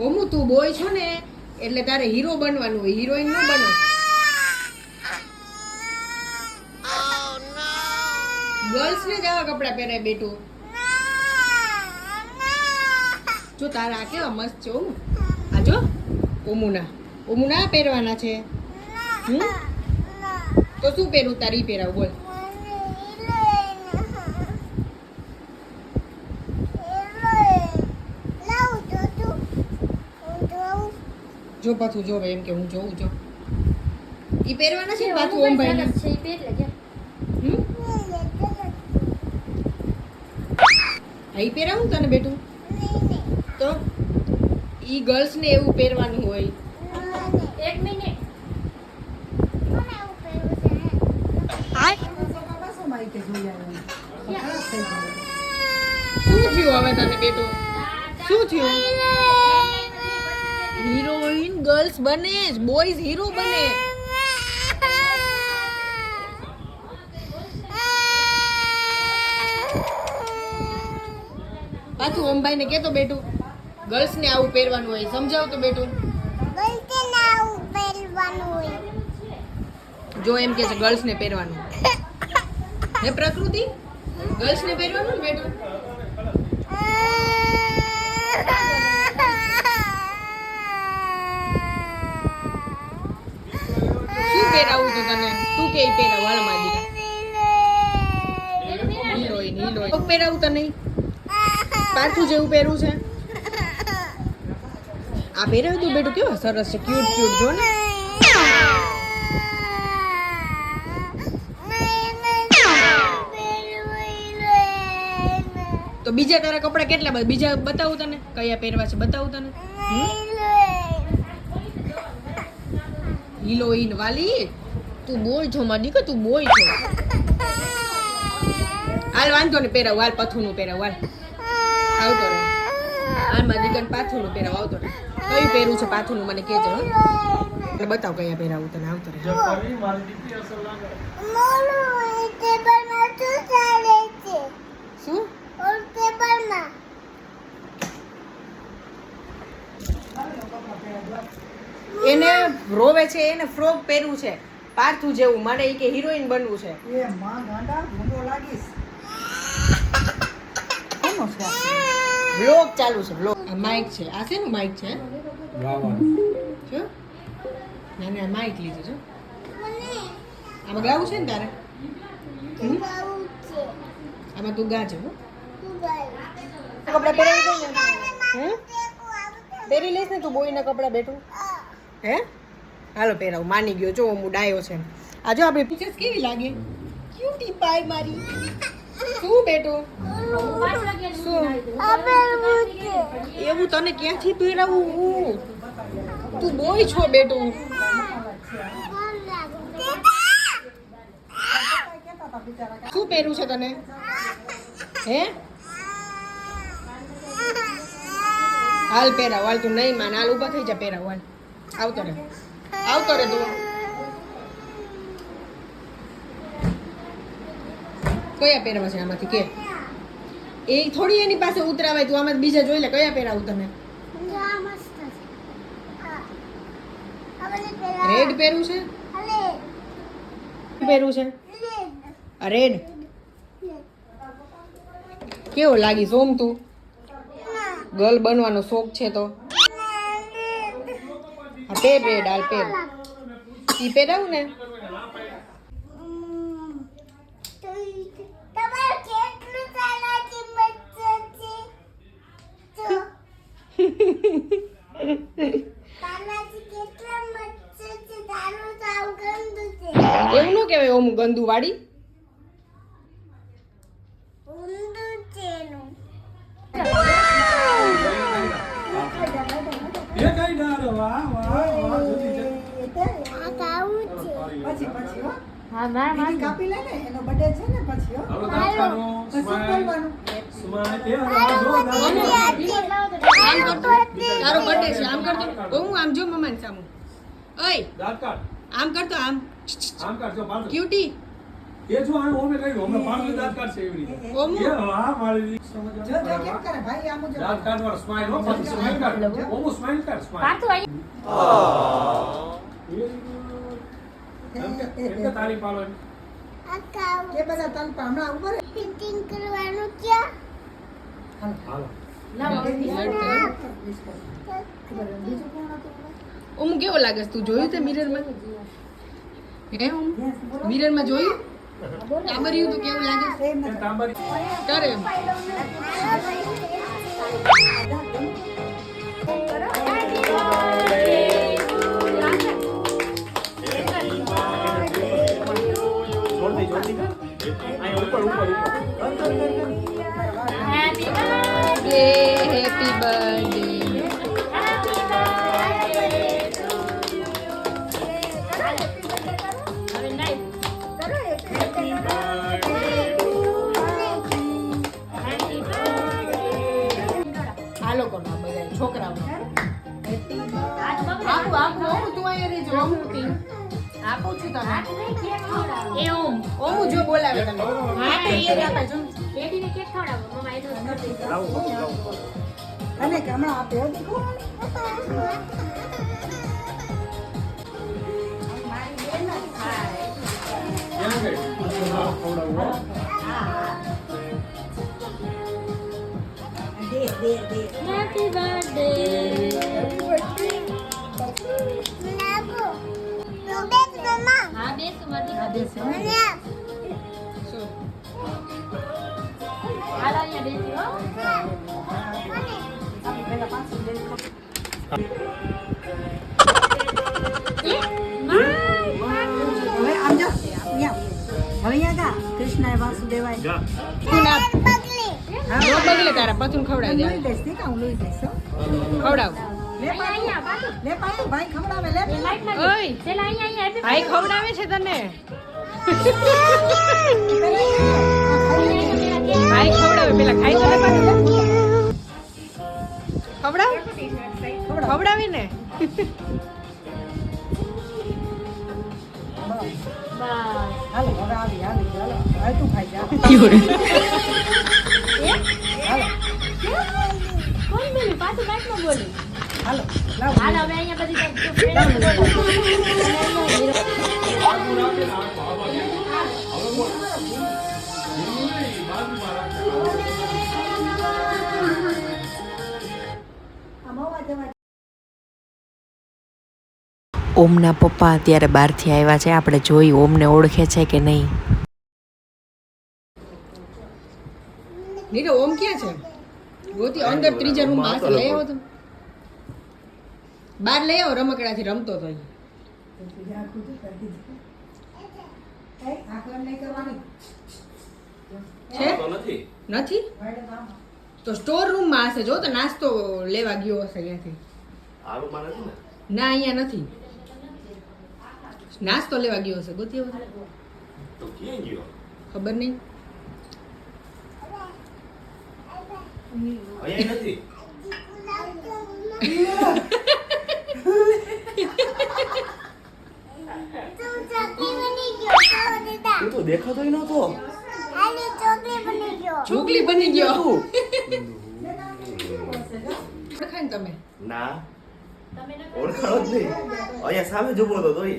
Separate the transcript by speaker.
Speaker 1: ઓમુ તું બોય છો ને એટલે તારે હીરો બનવાનું હોય, હિરોઈન ન બનો. ગર્લ્સ ને જ આવા કપડા પહેરાય બેટું. જો તારા આ કેવા મસ્ત છે ઓમુ. આ જો ઓમુના પહેરવાના છે. તો શું પહેરું તારી પહેરાવ બોલ. જો પાછું જો એમ કે હું જોઉં જો ઈ પહેરવાના છે પાછું ઓમ ભાઈ ને છે ઈ પહેર લે. આઈ પહેરાવું તને બેટું તો ઈ ગર્લ્સ ને એવું પહેરવાનું હોય. એક મિનિટ મને એવું પહેરવું છે. શું થયું હવે તને બેટું? શું થયું? હિરોઈન ગર્લ્સ બને જ, બોયઝ હીરો બને. પાછું ઓમભાઈ ને કેતો બેટું ગર્લ્સ ને આવું પહેરવાનું હોય, સમજાવ તો બેટું. જો એમ કે છે ગર્લ્સ ને પહેરવાનું. હે પ્રકૃતિ, ગર્લ્સ ને પહેરવાનું ને બેટું. શું પહેરાવું તું તને? તું કે પહેરાવ વાળમાં દીકરા. હિરોઈન પહેરાવું તને? પાછું જેવું પહેરવું છે. આ પહેરાવ્યું તું બેટું કેવા સરસ છે, ક્યુટ ક્યુટ જો ને. તો બીજા તારા કપડા કેટલા બધા બીજા બતાવું તને? કયા પહેરવા છે બતાવું તને? હિરોઈન વાલી તું બોય છો મારી દીકરા, તું બોય છો. હાલ વાંધો ને પહેરાવ, હાલ પથુનું પહેરાવ, હાલ આવતો રહે. હાલ મારી દીકરાને પાથુનું પહેરાવ, આવતો રહે. કયું પહેરવું છે પાથુનું મને કહેજો. બતાવ કયા પહેરાવું તને, આવતો રહે. શું એને રોવે છે, એને ફ્રોક પહેરવું છે પાર્થુ જેવું. મને ઈ કે હિરોઈન બનવું છે. એ માં ગાંડા ભૂંડો લાગીશ. કોનો છે? બ્લોગ ચાલુ છે, બ્લોગ. આ માઈક છે. આ શેનું માઈક છે? જો નાને આ માઈક લીધું છે. આમાં ગાવું છે ને તારે? આમાં તું ગાજે. કપડા પહેરાવી દે ને. પહેરી લઈશ ને તું બોયના કપડા બેઠું? હે હાલો પહેરાવ. માની ગયો જો હું ડાયો છે. આ જો આપણી પિક્ચર્સ કેવી લાગે? ક્યુટી પાય મારી. શું બેટું? શું એવું તને ક્યાંથી પહેરાવું? તું બોય છો બેટું. શું પહેરવું છે તને? હે હાલ પહેરાવ, હાલ તું નહીં માન. હાલ ઊભા થઈ જા, પહેરાવ હાલ. આવતો રે, આવતો રે તું. કયા પહેરવા છે આમાંથી કે? એ થોડી એની પાસે ઉતરાવાય. તું આમાં બીજા જોઈ લે. કયા પહેરાવું તને? રેડ પહેરવું છે? પહેરવું છે રેડ. કેવો લાગી સોમ? તું ગર્લ બનવાનો શોખ છે તો પેર રેડ. હાલ પેર. ઈ પહેરાવું ને. એવું ન કહેવાય ઓમ ગંદુ વાળી.
Speaker 2: કાપી લે ને એનો બર્થડે છે ને પછી
Speaker 1: તારો બર્થડે છે. આમ કરતો હું આમ જો મમ્મા સામું. ઓય આમ કરતો આમ. ક્યુટી
Speaker 3: એ જો આ ઓમે કહ્યું હમણાં પાંચ દાંત કાઢશે એવી રીતે
Speaker 1: ઓમ
Speaker 3: એ હા મારી
Speaker 2: જો જો કેમ કરે ભાઈ આમ જો
Speaker 3: દાંત કાઢવાનો સ્માઈલ હો પછી સ્માઈલ કાઢ ઓમ સ્માઈલ કાઢ સ્માઈલ
Speaker 4: પાડતું અહીં
Speaker 3: એમ કે તાળી પાડો એમ.
Speaker 2: કે બધા તન પર હમણાં ઉપર
Speaker 3: હાલો
Speaker 2: બીજું કોણ હતું
Speaker 1: ઓમ કેવો લાગે છે? તું જોયું તે મિરરમાં? હે ઓમ મિરરમાં જોયું? ટાબરિયું તો કેવું લાગે છે?
Speaker 2: એમ
Speaker 3: એ તાંબારી
Speaker 1: કરે એમ.
Speaker 4: Happy
Speaker 1: happy birthday.
Speaker 4: હવે નહીં
Speaker 1: આ લોકોના બધા છોકરાઓ
Speaker 4: હાથ પકડ
Speaker 1: આપું આપું ઓમ તું અહીંયા રહેજો ઓમ આપું છું તને
Speaker 4: એ ઓમ
Speaker 1: ઓમ જો બોલાવે તને હા તો એ જ આપે જો
Speaker 4: બેટીને કેક ખવડાવો મમ્મા એ તો
Speaker 2: અને કે હમણાં આપ્યો દેખો
Speaker 3: એમ કે હા ખવડાવું હો.
Speaker 4: હેપી બર્થડે હા બેસું મારી
Speaker 2: દેશે
Speaker 1: શું?
Speaker 4: હાલો અહીંયા બેસી હો
Speaker 2: પેલા પાછું દેખો હવે આમ જો અહીંયા હવે અહીંયા જા કૃષ્ણએ વાસુદેવાય
Speaker 1: તું ના નો બગલે તારા પતું ખવડાવી
Speaker 2: લોહી
Speaker 1: દે
Speaker 2: દઈશ ઠીક હું લોહી દઈશ હો.
Speaker 1: ખવડાવ
Speaker 2: લે
Speaker 4: અહીંયા પાછું
Speaker 2: લે પાછું ભાઈ ખવડાવે લે
Speaker 4: એ લાઈટ માં
Speaker 1: ઓય
Speaker 4: પેલા અહીંયા
Speaker 1: ભાઈ ખવડાવે છે તને ભાઈ ખવડાવે પેલા ખાઈ તો લે પાછું. ખવડાવ ખવડાવી ને
Speaker 4: બસ
Speaker 2: હાલો હવે આવી હાલો હાલો હવે તું ખાઈ જા હાલો
Speaker 4: કોણ બોલ્યું પાછું લાઈટ માં બોલ્યું
Speaker 2: હાલો લાવ
Speaker 4: હાલો હવે અહીંયા બધી
Speaker 3: આગું રાખે ને આ બાબા કે હવે બોલ નહીં, બાજુમાં રાખે.
Speaker 5: ઓમના પપ્પા અત્યારે બહારથી આવ્યા છે. આપણે જોઈ ઓમને ઓળખે છે કે નહીં.
Speaker 1: નીરવ ઓમ ક્યાં છે? ગોતી અંદર ત્રીજા રૂમ માં હશે. લઈ આવો તમે બહાર લઈ આવો રમકડાથી રમતો તો ઈ. છે નથી તો સ્ટોર રૂમ માં હશે. જો તો નાસ્તો લેવા ગયો હશે અહીંયાથી. ના અહીંયા નથી નાસ્તો લેવા ગયો હશે. ગોતી આવો તમે. ખબર નહીં.
Speaker 6: તો દેખાતોય નતો.
Speaker 1: ચોકલી બની ગયો. ઓળખાય ને તમે?
Speaker 6: ના ઓળખાણો જ નહીં. અહીંયા સામે જ ઊભો હતો તોય